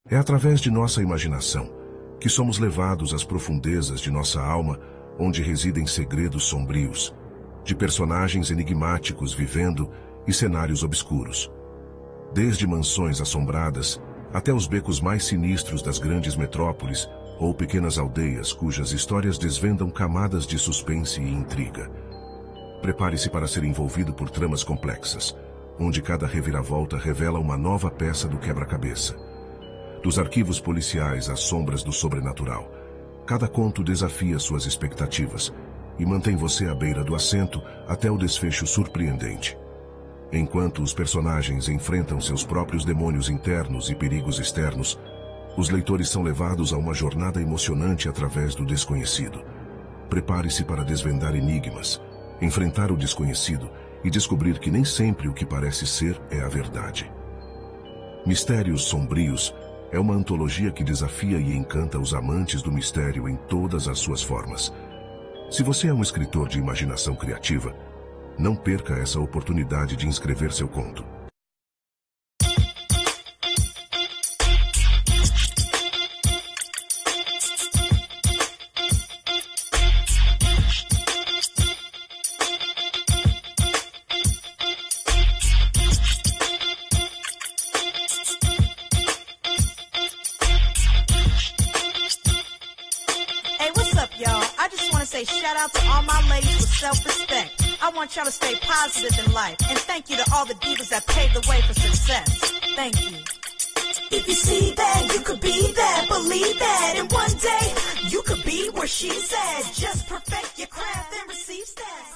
É através de nossa imaginação que somos levados às profundezas de nossa alma, onde residem segredos sombrios, de personagens enigmáticos vivendo e cenários obscuros. Desde mansões assombradas até os becos mais sinistros das grandes metrópoles ou pequenas aldeias cujas histórias desvendam camadas de suspense e intriga. Prepare-se para ser envolvido por tramas complexas, onde cada reviravolta revela uma nova peça do quebra-cabeça. Dos arquivos policiais às sombras do sobrenatural, cada conto desafia suas expectativas e mantém você à beira do assento até o desfecho surpreendente. Enquanto os personagens enfrentam seus próprios demônios internos e perigos externos, os leitores são levados a uma jornada emocionante através do desconhecido. Prepare-se para desvendar enigmas, enfrentar o desconhecido e descobrir que nem sempre o que parece ser é a verdade. Mistérios Sombrios é uma antologia que desafia e encanta os amantes do mistério em todas as suas formas. Se você é um escritor de imaginação criativa, não perca essa oportunidade de escrever seu conto. Shout out to all my ladies with self-respect. I want y'all to stay positive in life. And thank you to all the divas that paved the way for success. Thank you. If you see that, you could be that. Believe that. And one day, you could be where she's at. Just perfect your craft and receive stats.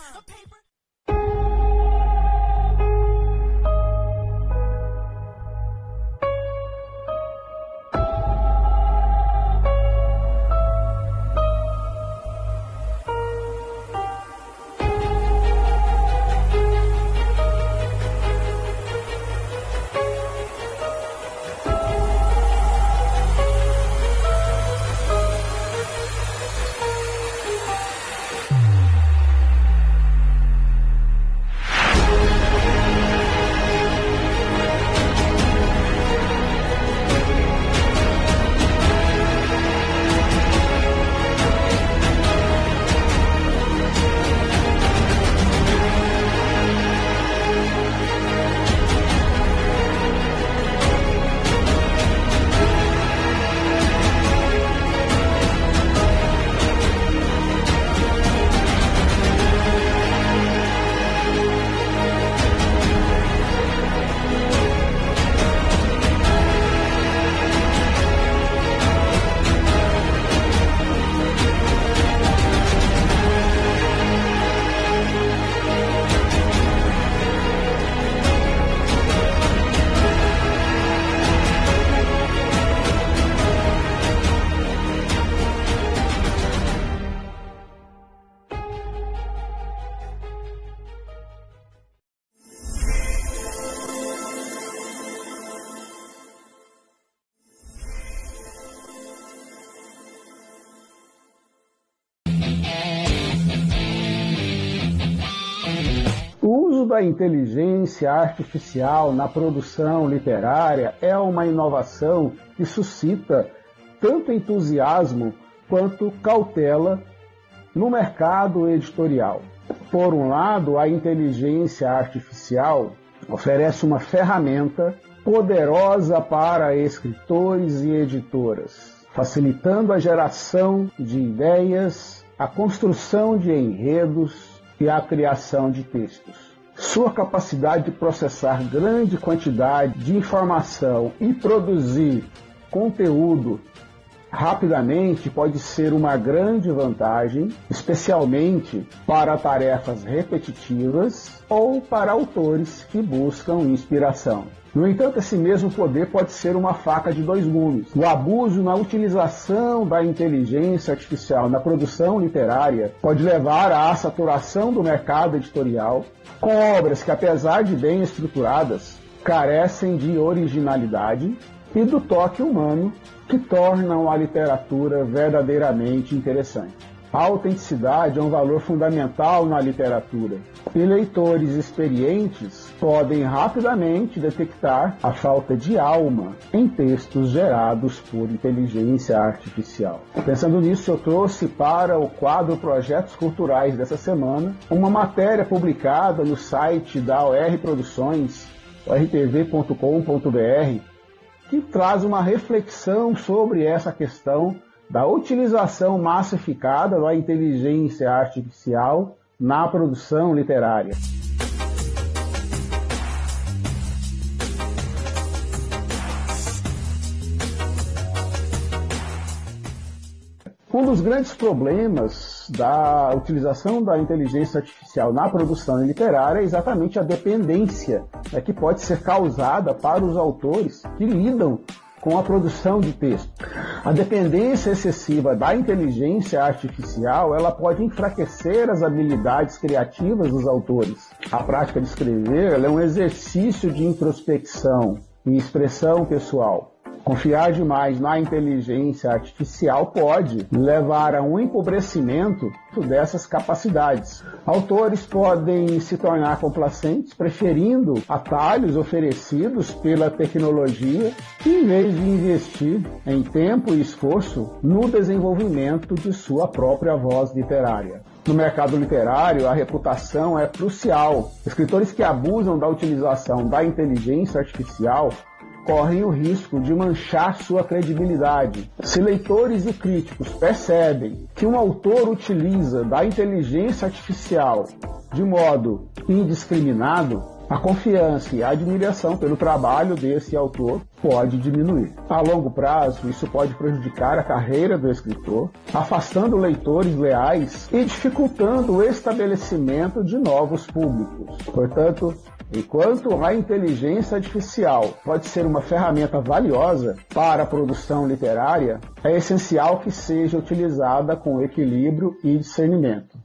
O uso da inteligência artificial na produção literária é uma inovação que suscita tanto entusiasmo quanto cautela no mercado editorial. Por um lado, a inteligência artificial oferece uma ferramenta poderosa para escritores e editoras, facilitando a geração de ideias, a construção de enredos e a criação de textos. Sua capacidade de processar grande quantidade de informação e produzir conteúdo rapidamente pode ser uma grande vantagem, especialmente para tarefas repetitivas ou para autores que buscam inspiração. No entanto, esse mesmo poder pode ser uma faca de dois gumes. O abuso na utilização da inteligência artificial na produção literária pode levar à saturação do mercado editorial, com obras que, apesar de bem estruturadas, carecem de originalidade e do toque humano que tornam a literatura verdadeiramente interessante. A autenticidade é um valor fundamental na literatura, e leitores experientes podem rapidamente detectar a falta de alma em textos gerados por inteligência artificial. Pensando nisso, eu trouxe para o quadro Projetos Culturais dessa semana uma matéria publicada no site da OR Produções, ortv.com.br, que traz uma reflexão sobre essa questão da utilização massificada da inteligência artificial na produção literária. Um dos grandes problemas da utilização da inteligência artificial na produção literária é exatamente a dependência, que pode ser causada para os autores que lidam com a produção de texto. A dependência excessiva da inteligência artificial, ela pode enfraquecer as habilidades criativas dos autores. A prática de escrever, ela é um exercício de introspecção e expressão pessoal. Confiar demais na inteligência artificial pode levar a um empobrecimento dessas capacidades. Autores podem se tornar complacentes, preferindo atalhos oferecidos pela tecnologia, em vez de investir em tempo e esforço no desenvolvimento de sua própria voz literária. No mercado literário, a reputação é crucial. Escritores que abusam da utilização da inteligência artificial correm o risco de manchar sua credibilidade. Se leitores e críticos percebem que um autor utiliza da inteligência artificial de modo indiscriminado, a confiança e a admiração pelo trabalho desse autor pode diminuir. A longo prazo, isso pode prejudicar a carreira do escritor, afastando leitores leais e dificultando o estabelecimento de novos públicos. Portanto, enquanto a inteligência artificial pode ser uma ferramenta valiosa para a produção literária, é essencial que seja utilizada com equilíbrio e discernimento.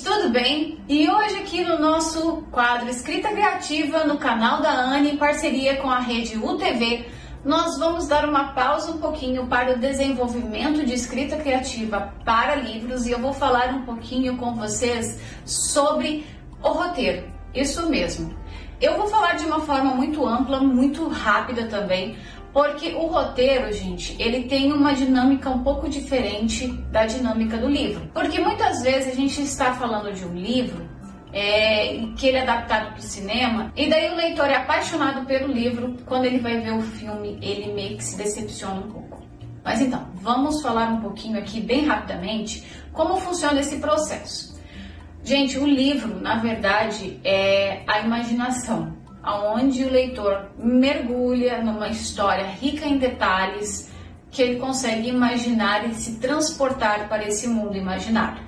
Tudo bem? E hoje aqui no nosso quadro Escrita Criativa no canal da Anne, em parceria com a rede UTV, nós vamos dar uma pausa um pouquinho para o desenvolvimento de escrita criativa para livros e eu vou falar um pouquinho com vocês sobre o roteiro. Isso mesmo. Eu vou falar de uma forma muito ampla, muito rápida também, porque o roteiro, gente, ele tem uma dinâmica um pouco diferente da dinâmica do livro. Porque muitas vezes a gente está falando de um livro que ele é adaptado para o cinema, e daí o leitor é apaixonado pelo livro, quando ele vai ver o filme, ele meio que se decepciona um pouco. Mas então, vamos falar um pouquinho aqui, bem rapidamente, como funciona esse processo. Gente, o livro, na verdade, é a imaginação, onde o leitor mergulha numa história rica em detalhes que ele consegue imaginar e se transportar para esse mundo imaginário.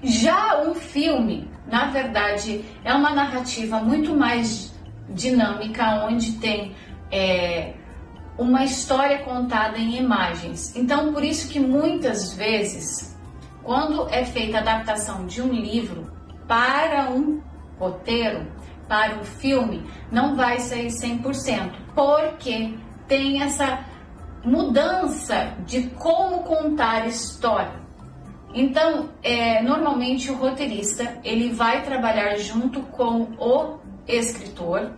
Já um filme, na verdade, é uma narrativa muito mais dinâmica, onde tem uma história contada em imagens. Então, por isso que muitas vezes, quando é feita a adaptação de um livro para um roteiro, para um filme, não vai sair 100%, porque tem essa mudança de como contar história. Então, normalmente o roteirista, ele vai trabalhar junto com o escritor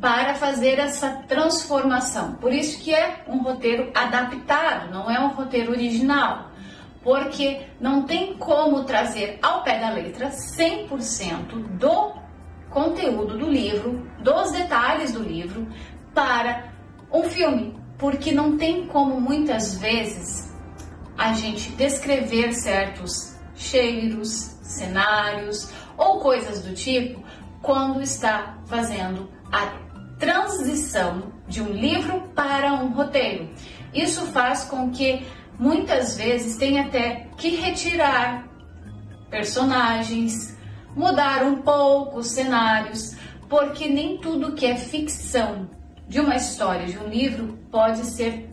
para fazer essa transformação. Por isso que é um roteiro adaptado, não é um roteiro original, porque não tem como trazer ao pé da letra 100% do conteúdo do livro, dos detalhes do livro, para um filme, porque não tem como muitas vezes a gente descrever certos cheiros, cenários ou coisas do tipo quando está fazendo a transição de um livro para um roteiro. Isso faz com que muitas vezes tenha até que retirar personagens, mudar um pouco os cenários, porque nem tudo que é ficção de uma história, de um livro, pode ser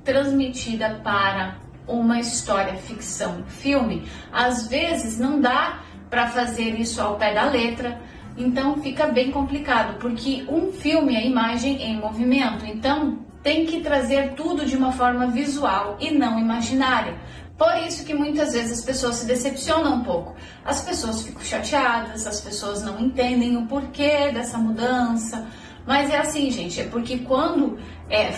transmitida para uma história ficção, filme. Às vezes não dá para fazer isso ao pé da letra, então fica bem complicado, porque um filme é imagem em movimento, então tem que trazer tudo de uma forma visual e não imaginária. Por isso que muitas vezes as pessoas se decepcionam um pouco. As pessoas ficam chateadas, as pessoas não entendem o porquê dessa mudança. Mas é assim, gente, é porque quando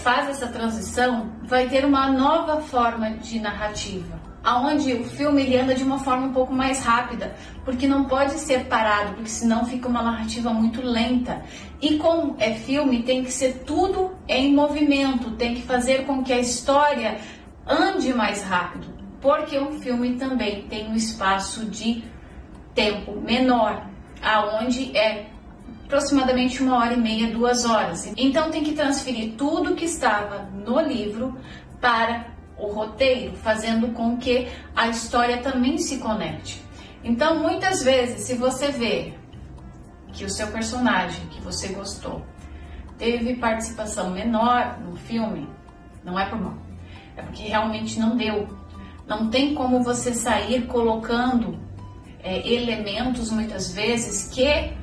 faz essa transição, vai ter uma nova forma de narrativa, aonde o filme ele anda de uma forma um pouco mais rápida, porque não pode ser parado, porque senão fica uma narrativa muito lenta. E como é filme, tem que ser tudo em movimento, tem que fazer com que a história ande mais rápido, porque um filme também tem um espaço de tempo menor, aonde é aproximadamente 1h30, 2 horas. Então tem que transferir tudo que estava no livro para o roteiro, fazendo com que a história também se conecte. Então muitas vezes, se você vê que o seu personagem que você gostou teve participação menor no filme, não é por mal, é porque realmente não deu. Não tem como você sair colocando elementos muitas vezes que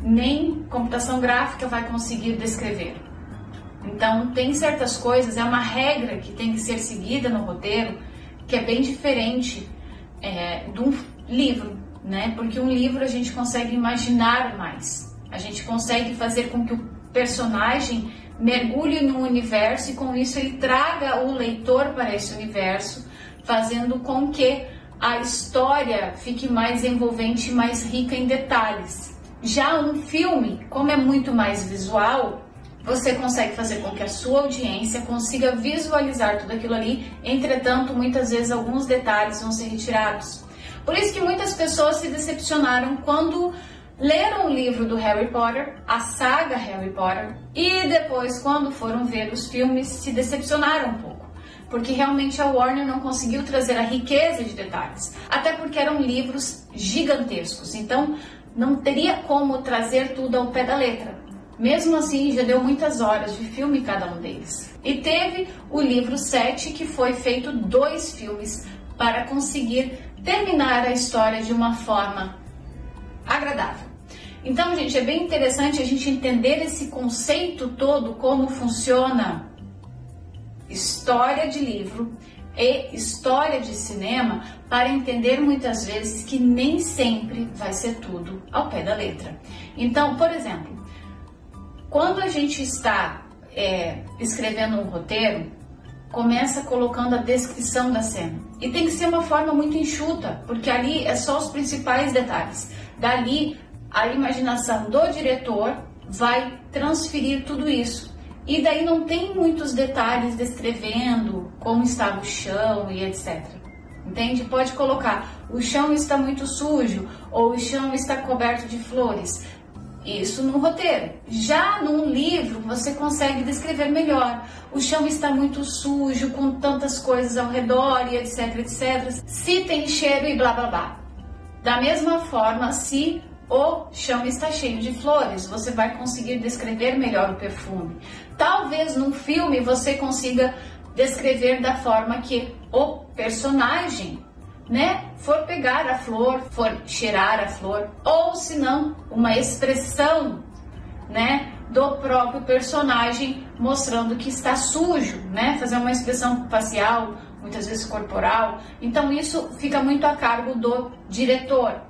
nem computação gráfica vai conseguir descrever. Então tem certas coisas, é uma regra que tem que ser seguida no roteiro, que é bem diferente de um livro, né? Porque um livro a gente consegue imaginar mais, a gente consegue fazer com que o personagem mergulhe no universo e com isso ele traga o leitor para esse universo, fazendo com que a história fique mais envolvente e mais rica em detalhes. Já um filme, como é muito mais visual, você consegue fazer com que a sua audiência consiga visualizar tudo aquilo ali, entretanto, muitas vezes alguns detalhes vão ser retirados. Por isso que muitas pessoas se decepcionaram quando leram o livro do Harry Potter, a saga Harry Potter, e depois, quando foram ver os filmes, se decepcionaram um pouco, porque realmente a Warner não conseguiu trazer a riqueza de detalhes, até porque eram livros gigantescos, então não teria como trazer tudo ao pé da letra. Mesmo assim, já deu muitas horas de filme cada um deles. E teve o livro 7, que foi feito 2 filmes para conseguir terminar a história de uma forma agradável. Então, gente, é bem interessante a gente entender esse conceito todo, como funciona história de livro e história de cinema, para entender muitas vezes que nem sempre vai ser tudo ao pé da letra. Então, por exemplo, quando a gente está escrevendo um roteiro, começa colocando a descrição da cena. E tem que ser uma forma muito enxuta, porque ali é só os principais detalhes. Dali, a imaginação do diretor vai transferir tudo isso. E daí não tem muitos detalhes descrevendo como estava o chão e etc. Entende? Pode colocar, o chão está muito sujo, ou o chão está coberto de flores. Isso no roteiro. Já num livro, você consegue descrever melhor. O chão está muito sujo, com tantas coisas ao redor e etc, etc. Se tem cheiro e blá blá blá. Da mesma forma, se o chão está cheio de flores, você vai conseguir descrever melhor o perfume. Talvez num filme você consiga descrever da forma que o personagem, for pegar a flor, for cheirar a flor, ou se não, uma expressão, do próprio personagem mostrando que está sujo, fazer uma expressão facial, muitas vezes corporal. Então isso fica muito a cargo do diretor.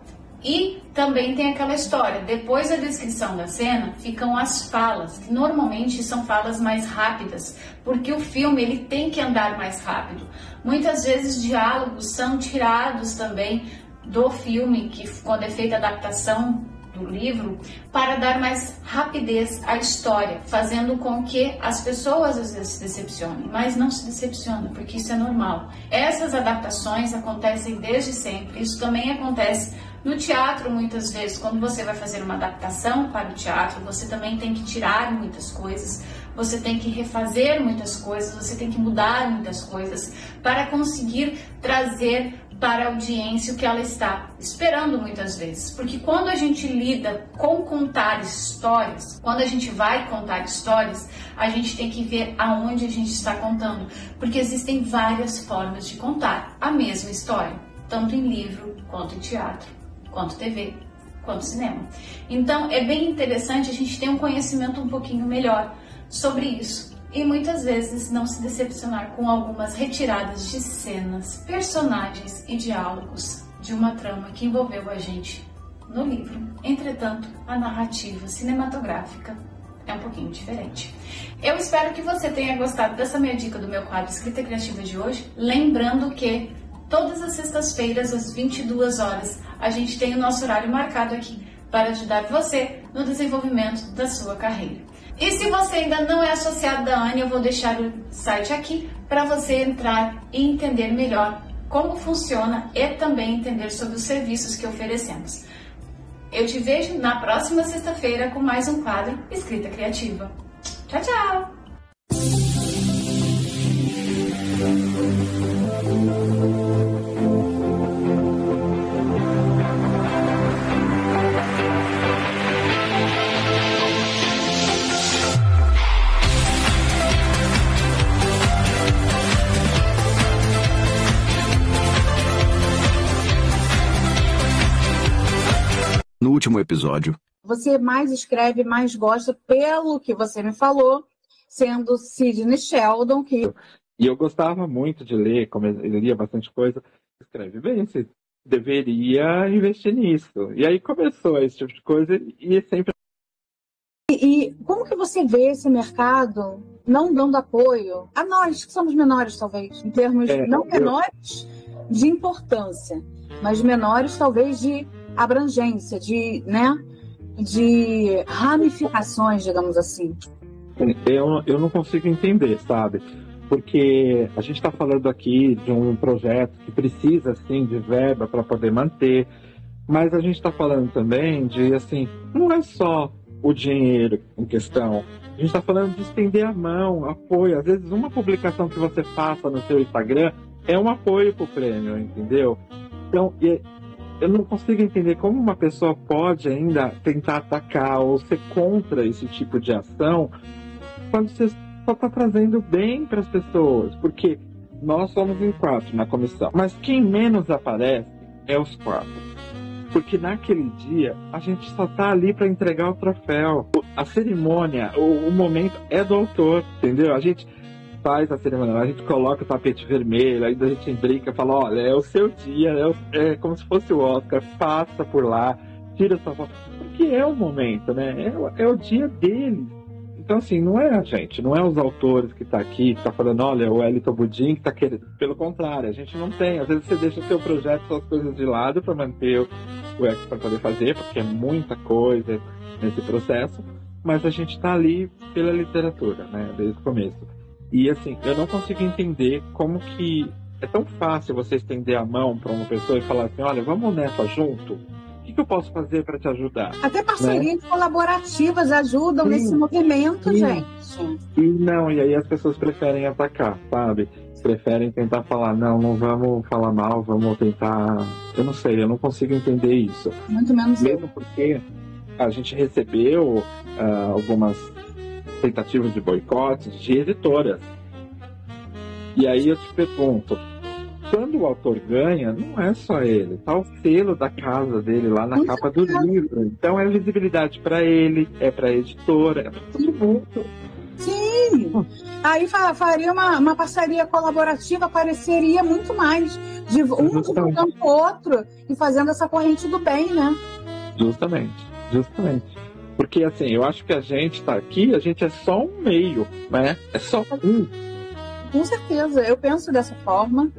E também tem aquela história, depois da descrição da cena, ficam as falas, que normalmente são falas mais rápidas, porque o filme ele tem que andar mais rápido. Muitas vezes diálogos são tirados também do filme, que quando é feita a adaptação do livro, para dar mais rapidez à história, fazendo com que as pessoas às vezes se decepcionem, mas não se decepcionam, porque isso é normal. Essas adaptações acontecem desde sempre, isso também acontece no teatro muitas vezes. Quando você vai fazer uma adaptação para o teatro, você também tem que tirar muitas coisas, você tem que refazer muitas coisas, você tem que mudar muitas coisas para conseguir trazer para a audiência o que ela está esperando muitas vezes. Porque quando a gente lida com contar histórias, quando a gente vai contar histórias, a gente tem que ver aonde a gente está contando. Porque existem várias formas de contar a mesma história, tanto em livro, quanto em teatro, quanto TV, quanto cinema. Então é bem interessante a gente ter um conhecimento um pouquinho melhor sobre isso. E muitas vezes não se decepcionar com algumas retiradas de cenas, personagens e diálogos de uma trama que envolveu a gente no livro. Entretanto, a narrativa cinematográfica é um pouquinho diferente. Eu espero que você tenha gostado dessa minha dica do meu quadro Escrita Criativa de hoje. Lembrando que todas as sextas-feiras, às 22 horas, a gente tem o nosso horário marcado aqui para ajudar você no desenvolvimento da sua carreira. E se você ainda não é associado da ANI, eu vou deixar o site aqui para você entrar e entender melhor como funciona e também entender sobre os serviços que oferecemos. Eu te vejo na próxima sexta-feira com mais um quadro Escrita Criativa. Tchau, tchau! No último episódio, você mais escreve, mais gosta, pelo que você me falou, sendo Sidney Sheldon, que... E eu gostava muito de ler, como eu lia bastante coisa. Escreve bem, você deveria investir nisso. E aí começou esse tipo de coisa e sempre... E como que você vê esse mercado não dando apoio a nós, que somos menores, talvez, em termos não menores de importância, mas menores, talvez, de abrangência, de ramificações, digamos assim. Eu não consigo entender, sabe? Porque a gente está falando aqui de um projeto que precisa, assim, de verba para poder manter, mas a gente está falando também de, assim, não é só o dinheiro em questão, a gente está falando de estender a mão, apoio. Às vezes uma publicação que você faça no seu Instagram é um apoio para o prêmio, entendeu? Então, eu não consigo entender como uma pessoa pode ainda tentar atacar ou ser contra esse tipo de ação quando você só está trazendo bem para as pessoas, porque nós somos em 4 na comissão, mas quem menos aparece é os 4, porque naquele dia a gente só está ali para entregar o troféu, a cerimônia, o momento é do autor, entendeu? A gente faz a cerimônia, a gente coloca o tapete vermelho, aí a gente brinca, fala, olha, é o seu dia, é como se fosse o Oscar, passa por lá, tira sua foto, porque é o momento, né? É o dia deles. Então, assim, não é a gente, não é os autores que tá aqui, que tá falando, olha, o Wellington Budin que tá querendo. Pelo contrário, a gente não tem. Às vezes você deixa o seu projeto, suas coisas de lado para manter o X para poder fazer, porque é muita coisa nesse processo, mas a gente tá ali pela literatura, né, desde o começo. E, assim, eu não consigo entender como que é tão fácil você estender a mão para uma pessoa e falar assim, olha, vamos nessa junto? O que eu posso fazer para te ajudar? Até parcerias colaborativas ajudam nesse movimento, gente. E aí as pessoas preferem atacar, sabe? Preferem tentar falar, não vamos falar mal, vamos tentar... Eu não sei, eu não consigo entender isso. Muito menos mesmo porque a gente recebeu algumas tentativas de boicotes de editoras. E aí eu te pergunto, quando o autor ganha, não é só ele, tá o selo da casa dele lá na capa do livro. Então é visibilidade para ele, é para a editora, é para todo mundo. Sim! Aí faria uma parceria colaborativa, apareceria muito mais, um divulgando o outro e fazendo essa corrente do bem, né? Justamente. Porque assim, eu acho que a gente tá aqui, a gente é só um meio, né? É só um. Com certeza, eu penso dessa forma.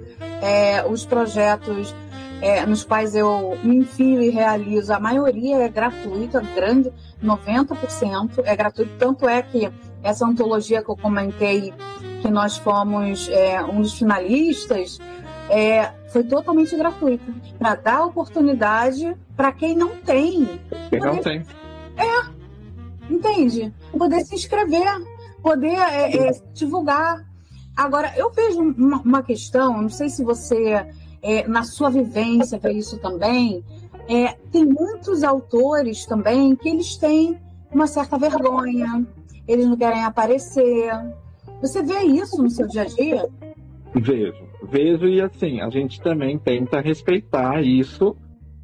Os projetos nos quais eu me enfio e realizo, a maioria é gratuita, grande, 90% é gratuito. Tanto é que essa antologia que eu comentei, que nós fomos um dos finalistas, foi totalmente gratuita, para dar oportunidade para quem não tem. Quem não tem. Entende? Poder se inscrever, poder divulgar. Agora, eu vejo uma questão, não sei se você na sua vivência, vê isso também. Tem muitos autores também que eles têm uma certa vergonha, eles não querem aparecer. Você vê isso no seu dia a dia? Vejo e assim, a gente também tenta respeitar isso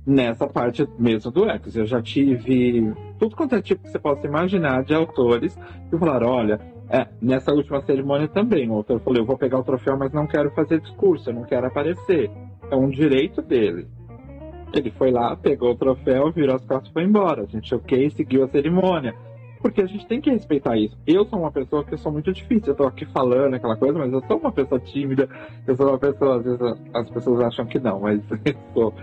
nessa parte mesmo do Ecos. Eu já tive tudo quanto é tipo que você possa imaginar de autores que falaram, olha, nessa última cerimônia também, o autor falou, eu vou pegar o troféu, mas não quero fazer discurso, eu não quero aparecer. É um direito dele. Ele foi lá, pegou o troféu, virou as costas e foi embora. A gente, seguiu a cerimônia. Porque a gente tem que respeitar isso. Eu sou uma pessoa que eu sou muito difícil. Eu tô aqui falando aquela coisa, mas eu sou uma pessoa tímida. Eu sou uma pessoa, às vezes as pessoas acham que não, mas eu sou.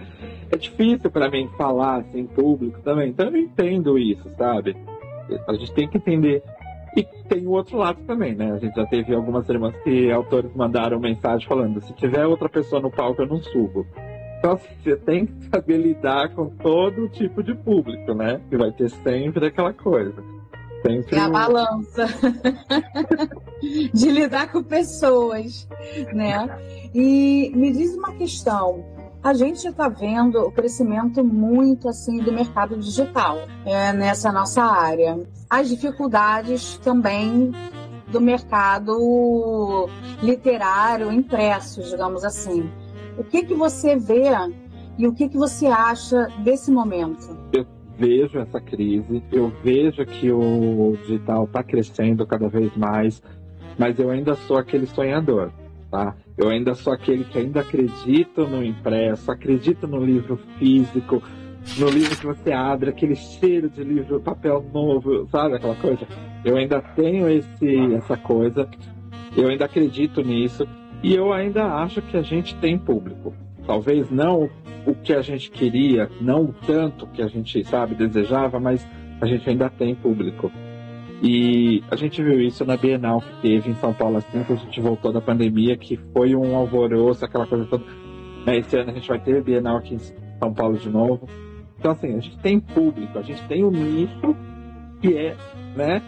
É difícil para mim falar assim em público também. Então eu entendo isso, sabe? A gente tem que entender. E tem o outro lado também, né? A gente já teve algumas cerimônias que autores mandaram mensagem falando, se tiver outra pessoa no palco, eu não subo. Então, assim, você tem que saber lidar com todo tipo de público, né? Que vai ter sempre aquela coisa. Sempre a balança de lidar com pessoas, né? E me diz uma questão. A gente já está vendo o crescimento muito assim do mercado digital nessa nossa área. As dificuldades também do mercado literário impresso, digamos assim. O que você vê e o que você acha desse momento? Eu vejo essa crise, eu vejo que o digital está crescendo cada vez mais, mas eu ainda sou aquele sonhador, tá? Eu ainda sou aquele que ainda acredita no impresso, acredita no livro físico, no livro que você abre, aquele cheiro de livro, papel novo, sabe aquela coisa? Eu ainda tenho essa coisa, eu ainda acredito nisso. E eu ainda acho que a gente tem público. Talvez não o que a gente queria, não tanto que a gente, desejava, mas a gente ainda tem público. E a gente viu isso na Bienal que teve em São Paulo, assim que a gente voltou da pandemia, que foi um alvoroço, aquela coisa toda. Esse ano a gente vai ter a Bienal aqui em São Paulo de novo. Então, assim, a gente tem público, a gente tem um nicho que né?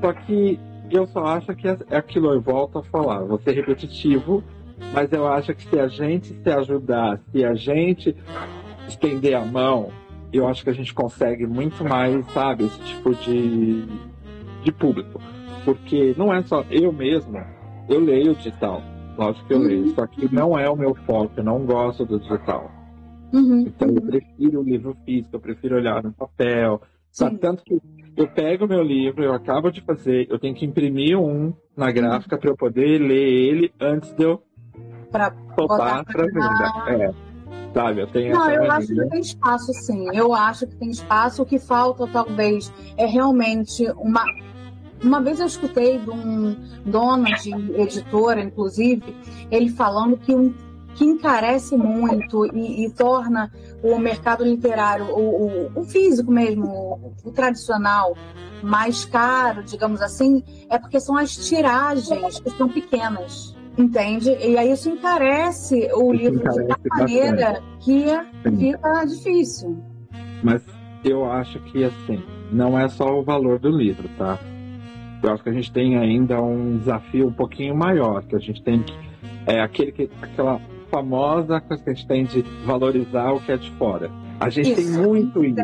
Só que eu só acho que é aquilo, eu volto a falar, vou ser repetitivo, mas eu acho que se a gente se ajudar, se a gente estender a mão, eu acho que a gente consegue muito mais, esse tipo de público. Porque não é só eu mesmo, eu leio digital, lógico que eu leio, só que não é o meu foco, eu não gosto do digital. Então eu prefiro o livro físico, eu prefiro olhar no papel, tanto que eu pego o meu livro, eu acabo de fazer, eu tenho que imprimir um na gráfica para eu poder ler ele antes de eu soltar para venda. Eu tenho eu acho que tem espaço, sim. Eu acho que tem espaço. O que falta, talvez, é realmente Uma vez eu escutei de um dono de editora, inclusive, ele falando que encarece muito e torna o mercado literário, o físico mesmo, o tradicional, mais caro, digamos assim, é porque são as tiragens que são pequenas, entende? E aí isso encarece o livro de uma maneira que fica difícil. Mas eu acho que, assim, não é só o valor do livro, tá? Eu acho que a gente tem ainda um desafio um pouquinho maior, que a gente tem que... aquela famosa coisa que a gente tem de valorizar o que é de fora. A gente tem muito isso.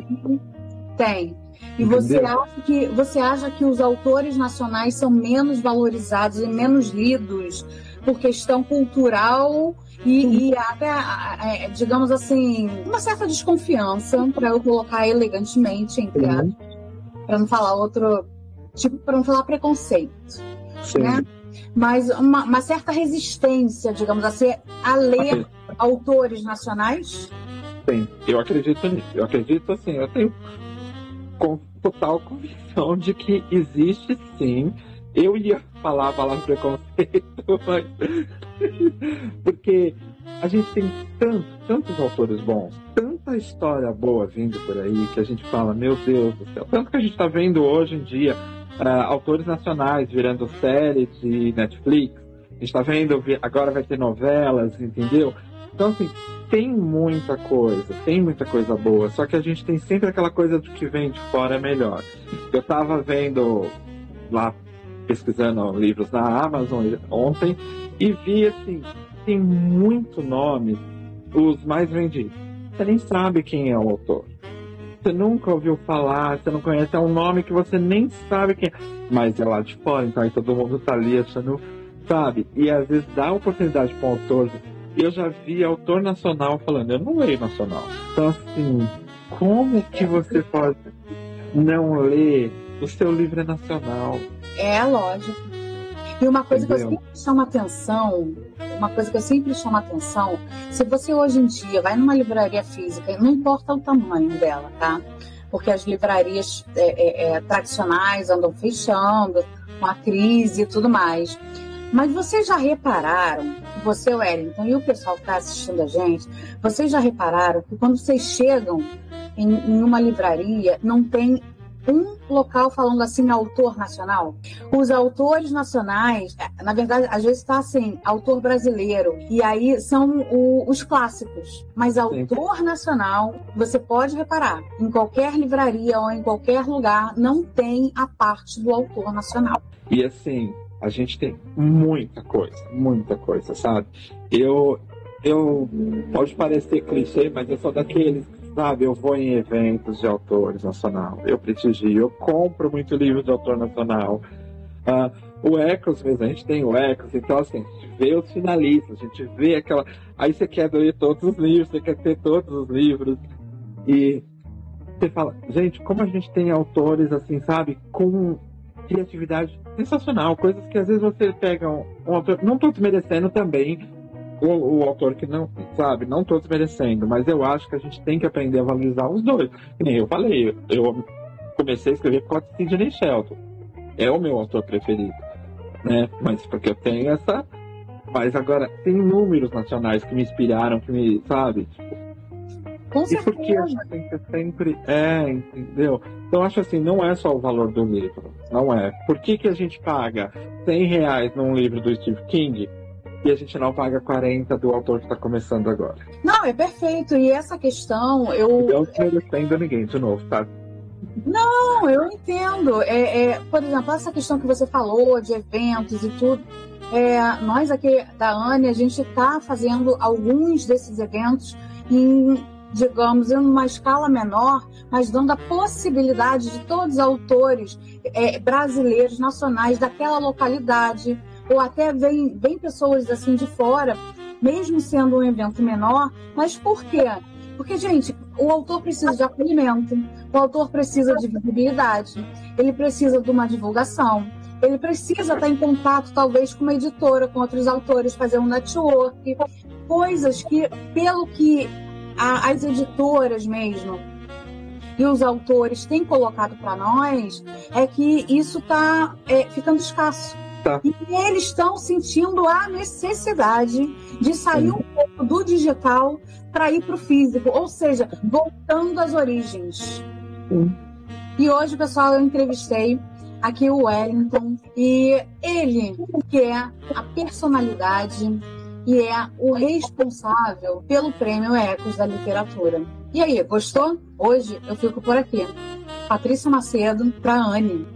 Tem. E você acha que os autores nacionais são menos valorizados e menos lidos por questão cultural e até, digamos assim, uma certa desconfiança, para eu colocar elegantemente, entre aspas, para não falar outro tipo, para não falar preconceito, né? Mas uma certa resistência, digamos assim, a ler autores nacionais? Sim, eu acredito nisso. Eu acredito, assim, eu tenho total convicção de que existe, sim. Eu ia falar a palavra preconceito, mas... porque a gente tem tantos autores bons, tanta história boa vindo por aí, que a gente fala, meu Deus do céu. Tanto que a gente está vendo hoje em dia autores nacionais virando séries de Netflix. A gente está vendo, agora vai ter novelas, entendeu? Então, assim, tem muita coisa boa, só que a gente tem sempre aquela coisa de que vem de fora é melhor. Eu estava vendo lá, pesquisando livros na Amazon ontem, e vi, assim, tem muito nome os mais vendidos. Você nem sabe quem é o autor. Você nunca ouviu falar, você não conhece, é um nome que você nem sabe quem é. Mas é lá de fora, então aí todo mundo tá ali achando, sabe? E às vezes dá oportunidade para um autor. Eu já vi autor nacional falando, eu não leio nacional. Então assim, como que você pode não ler? O seu livro é nacional. É lógico. E uma coisa Entendeu? que eu sempre chamo atenção, se você hoje em dia vai numa livraria física, não importa o tamanho dela, tá? Porque as livrarias tradicionais andam fechando, com a crise e tudo mais. Mas vocês já repararam, você, Wellington, e o pessoal que está assistindo a gente, vocês já repararam que quando vocês chegam em uma livraria, não tem um local falando assim, autor nacional? Os autores nacionais, na verdade, às vezes está assim, autor brasileiro, e aí são os clássicos. Mas autor nacional, você pode reparar, em qualquer livraria ou em qualquer lugar, não tem a parte do autor nacional. E assim, a gente tem muita coisa, sabe? Eu pode parecer clichê, mas eu sou daqueles, sabe? Eu vou em eventos de autores nacional, eu prestigio, eu compro muito livro de autor nacional. O Ecos mesmo, a gente tem o Ecos, então assim, a gente vê os finalistas, a gente vê aquela... Aí você quer ler todos os livros, você quer ter todos os livros, e você fala, gente, como a gente tem autores assim, sabe? Com criatividade sensacional, coisas que às vezes você pega um autor, não estou desmerecendo também o autor que não, sabe, não estou desmerecendo, mas eu acho que a gente tem que aprender a valorizar os dois. Que nem eu falei, eu comecei a escrever com a Sidney Sheldon, é o meu autor preferido, né? Mas porque eu tenho essa, mas agora tem números nacionais que me inspiraram, que me, sabe, Com e porque a gente tem que sempre... entendeu? Então, acho assim, não é só o valor do livro. Não é. Por que a gente paga R$100 num livro do Stephen King e a gente não paga 40 do autor que está começando agora? Não, é perfeito. E essa questão, eu não defendo ninguém, de novo, tá? Não, eu entendo. Por exemplo, essa questão que você falou de eventos e tudo, nós aqui da ANE, a gente está fazendo alguns desses eventos digamos, em uma escala menor, mas dando a possibilidade de todos os autores brasileiros, nacionais, daquela localidade, ou até vem pessoas assim de fora, mesmo sendo um evento menor. Mas por quê? Porque, gente, o autor precisa de acolhimento, o autor precisa de visibilidade, ele precisa de uma divulgação, ele precisa estar em contato, talvez, com uma editora, com outros autores, fazer um network, coisas que, pelo que as editoras mesmo e os autores têm colocado para nós, é que isso está ficando escasso. Tá. E eles estão sentindo a necessidade de sair um pouco do digital para ir para o físico, ou seja, voltando às origens. E hoje, pessoal, eu entrevistei aqui o Wellington, e ele, que é a personalidade e é o responsável pelo Prêmio Ecos da Literatura. E aí, gostou? Hoje eu fico por aqui. Patrícia Macedo, para a ANE.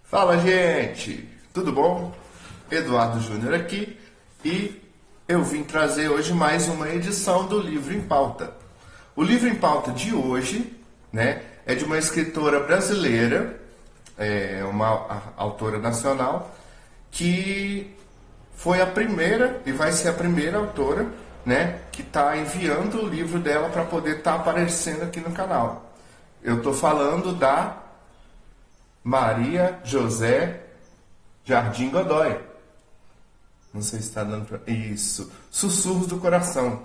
Fala, gente! Tudo bom? Eduardo Júnior aqui, e eu vim trazer hoje mais uma edição do Livro em Pauta. O Livro em Pauta de hoje, né, é de uma escritora brasileira, uma autora nacional, que foi a primeira e vai ser a primeira autora, né, que está enviando o livro dela para poder estar aparecendo aqui no canal. Eu estou falando da Maria José Jardim Godoy. Não sei se está dando para... Isso. Sussurros do Coração.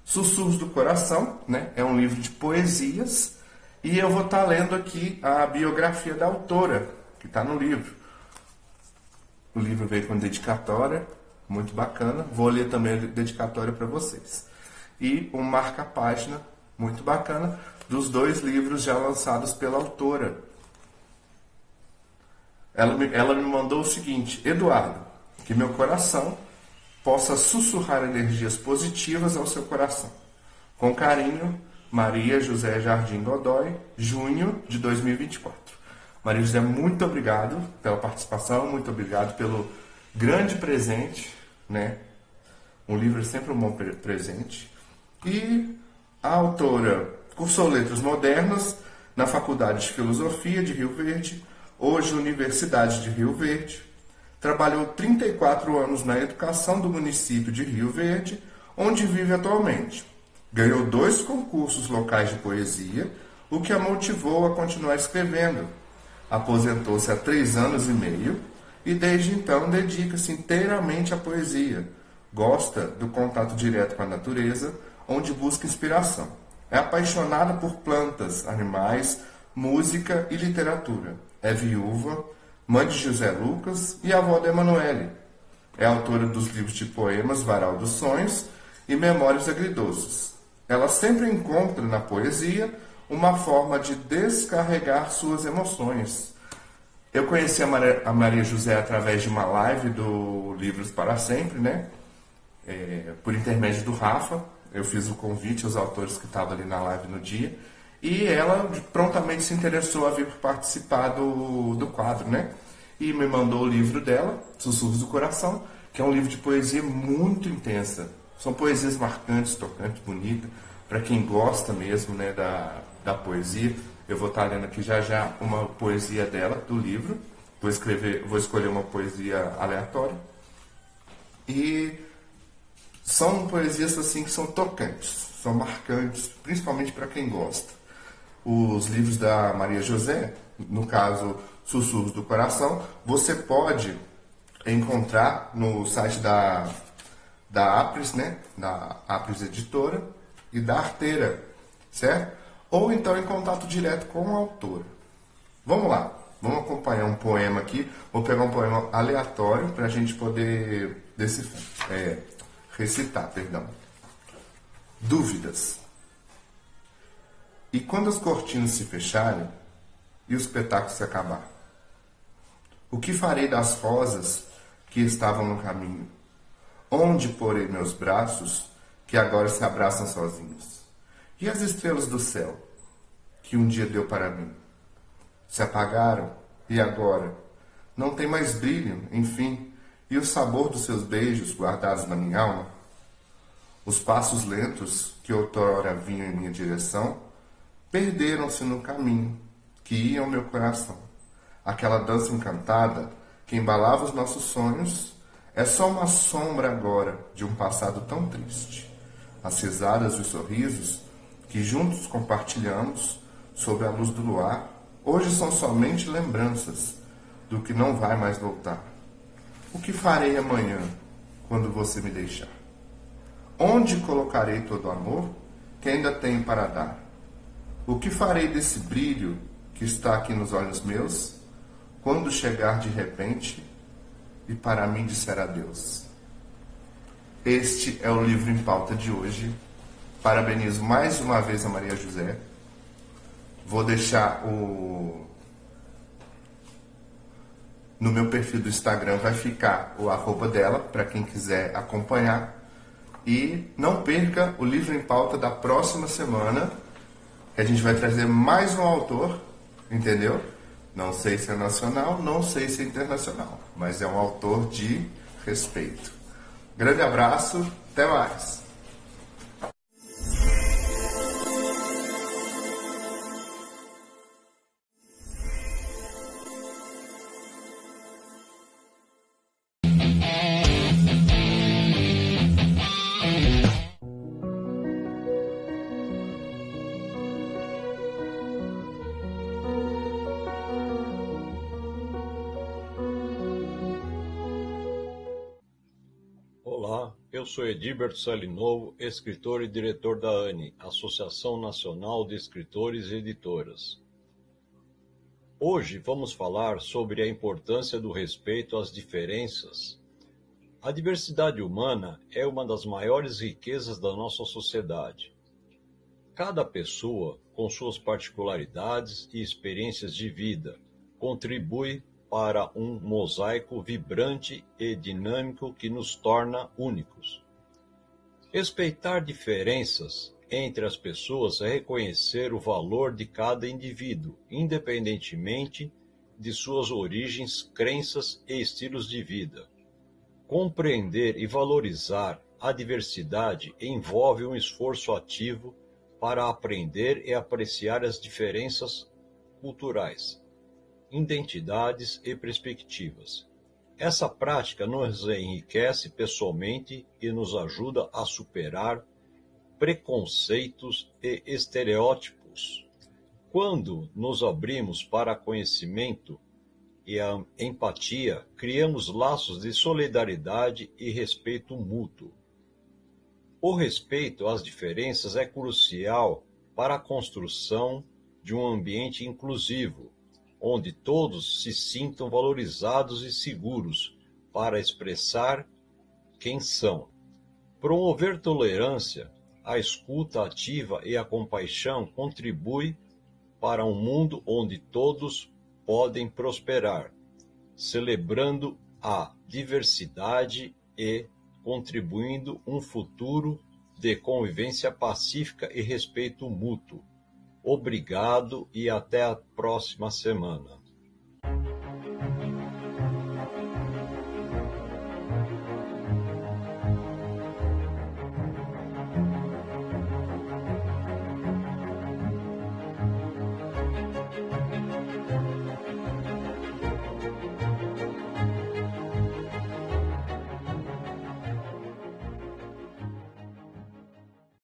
Sussurros do Coração, né? É um livro de poesias. E eu vou estar lendo aqui a biografia da autora, que está no livro. O livro veio com dedicatória, muito bacana. Vou ler também a dedicatória para vocês. E um marca-página muito bacana dos 2 livros já lançados pela autora. Ela me mandou o seguinte: Eduardo, que meu coração possa sussurrar energias positivas ao seu coração. Com carinho, Maria José Jardim Godoy, junho de 2024. Maria José, muito obrigado pela participação, muito obrigado pelo grande presente, né? Um livro é sempre um bom presente. E a autora cursou Letras Modernas na Faculdade de Filosofia de Rio Verde, hoje Universidade de Rio Verde. Trabalhou 34 anos na educação do município de Rio Verde, onde vive atualmente. Ganhou 2 concursos locais de poesia, o que a motivou a continuar escrevendo. Aposentou-se há 3 anos e meio e desde então dedica-se inteiramente à poesia. Gosta do contato direto com a natureza, onde busca inspiração. É apaixonada por plantas, animais, música e literatura. É viúva, mãe de José Lucas e avó de Emanuele. É autora dos livros de poemas Varal dos Sonhos e Memórias Agridoces. Ela sempre encontra na poesia uma forma de descarregar suas emoções. Eu conheci a Maria José através de uma live do Livros para Sempre, né? Por intermédio do Rafa. Eu fiz o convite aos autores que estavam ali na live no dia. E ela prontamente se interessou a vir participar do quadro, né? E me mandou o livro dela, Sussurros do Coração, que é um livro de poesia muito intensa. São poesias marcantes, tocantes, bonitas, para quem gosta mesmo, né, da poesia. Eu vou estar lendo aqui já uma poesia dela, do livro. Vou escolher uma poesia aleatória. E são poesias assim que são tocantes, são marcantes, principalmente para quem gosta. Os livros da Maria José, no caso Sussurros do Coração, você pode encontrar no site da Apres, né? Da Apres Editora e da Arteira, certo? Ou então em contato direto com a autora. Vamos lá, vamos acompanhar um poema aqui. Vou pegar um poema aleatório para a gente poder recitar. Dúvidas. E quando as cortinas se fecharem e o espetáculo se acabar? O que farei das rosas que estavam no caminho? Onde porei meus braços que agora se abraçam sozinhos? E as estrelas do céu que um dia deu para mim? Se apagaram e agora não tem mais brilho, enfim, e o sabor dos seus beijos guardados na minha alma? Os passos lentos que outrora vinham em minha direção perderam-se no caminho que ia ao meu coração. Aquela dança encantada que embalava os nossos sonhos é só uma sombra agora de um passado tão triste. As risadas e os sorrisos que juntos compartilhamos sob a luz do luar hoje são somente lembranças do que não vai mais voltar. O que farei amanhã quando você me deixar? Onde colocarei todo o amor que ainda tenho para dar? O que farei desse brilho que está aqui nos olhos meus, quando chegar de repente e para mim disser adeus? Este é o livro em pauta de hoje. Parabenizo mais uma vez a Maria José. Vou deixar no meu perfil do Instagram, vai ficar o @ dela, para quem quiser acompanhar. E não perca o livro em pauta da próxima semana, que a gente vai trazer mais um autor, entendeu? Não sei se é nacional, não sei se é internacional, mas é um autor de respeito. Grande abraço, até mais! Olá, eu sou Edilberto Salinovo, escritor e diretor da ANE, Associação Nacional de Escritores e Editoras. Hoje vamos falar sobre a importância do respeito às diferenças. A diversidade humana é uma das maiores riquezas da nossa sociedade. Cada pessoa, com suas particularidades e experiências de vida, contribui para um mosaico vibrante e dinâmico que nos torna únicos. Respeitar diferenças entre as pessoas é reconhecer o valor de cada indivíduo, independentemente de suas origens, crenças e estilos de vida. Compreender e valorizar a diversidade envolve um esforço ativo para aprender e apreciar as diferenças culturais, identidades e perspectivas. Essa prática nos enriquece pessoalmente e nos ajuda a superar preconceitos e estereótipos. Quando nos abrimos para conhecimento e a empatia, criamos laços de solidariedade e respeito mútuo. O respeito às diferenças é crucial para a construção de um ambiente inclusivo, onde todos se sintam valorizados e seguros para expressar quem são. Promover tolerância, a escuta ativa e a compaixão contribui para um mundo onde todos podem prosperar, celebrando a diversidade e contribuindo um futuro de convivência pacífica e respeito mútuo. Obrigado e até a próxima semana.